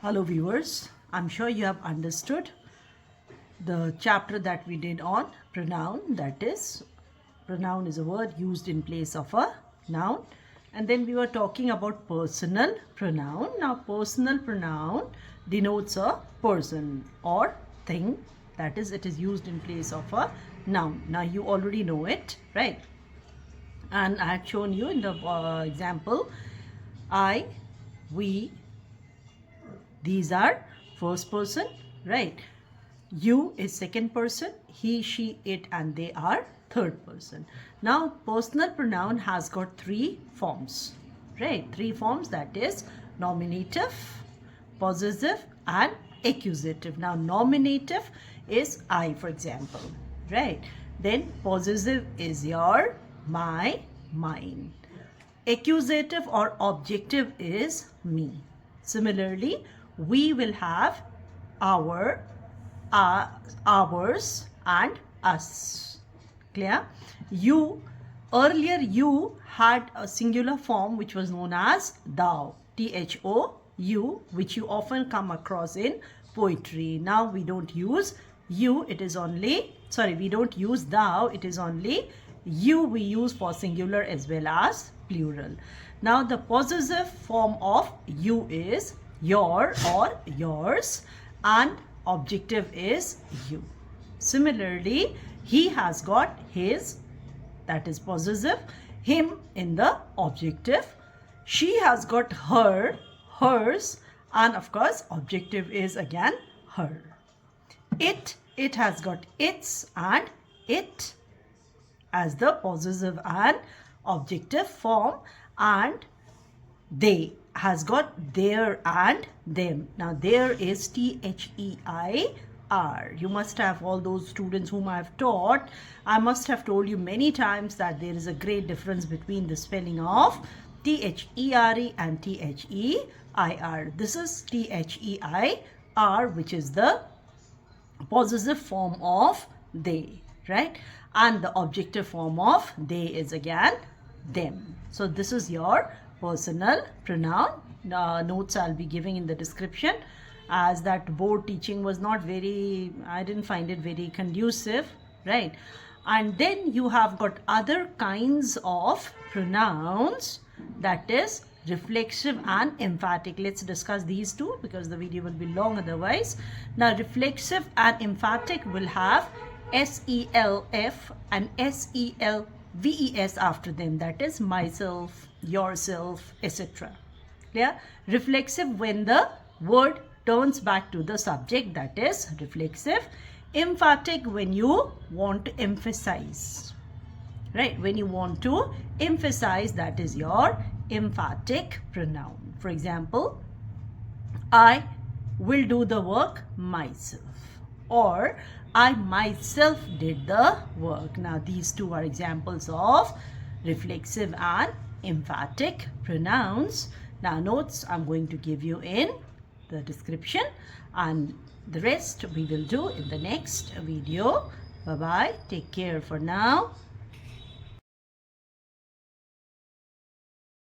Hello viewers, I'm sure you have understood the chapter that we did on pronoun. That is, pronoun is a word used in place of a noun. And then we were talking about personal pronoun. Now personal pronoun denotes a person or thing. That is, it is used in place of a noun. Now you already know it, right? And I had shown you in the example, I, we, these are first person, right? You is second person, he, she, it, and they are third person. Now personal pronoun has got three forms, right? Three forms, that is nominative, possessive, and accusative. Now nominative is I, for example, right? Then possessive is your, my, mine. Accusative or objective is me. Similarly, we will have our, ours, and us. Clear? You, earlier you had a singular form which was known as thou, thou, which you often come across in poetry. Now we don't use you, it is only, we don't use thou, it is only you we use for singular as well as plural. Now the possessive form of you is your or yours, and objective is you. Similarly, he has got his, that is possessive, him in the objective. She has got her, hers, and of course objective is again her. It has got its and it as the possessive and objective form, and they has got their and them. Now there is their. You must have, all those students whom I have taught, I must have told you many times that there is a great difference between the spelling of there and their. This is their, which is the possessive form of they, right? And the objective form of they is again them. So this is your personal pronoun. Notes I'll be giving in the description, as that board teaching was not very, I didn't find it very conducive, right? And then you have got other kinds of pronouns, that is reflexive and emphatic. Let's discuss these two because the video will be long otherwise. Now reflexive and emphatic will have self and selves after them, that is myself, yourself, etc. Clear? Reflexive when the word turns back to the subject, that is reflexive. Emphatic when you want to emphasize, right? When you want to emphasize, that is your emphatic pronoun. For example, I will do the work myself, or I myself did the work. Now these two are examples of reflexive and emphatic pronouns. Now notes I'm going to give you in the description, and the rest we will do in the next video. Bye bye, take care for now.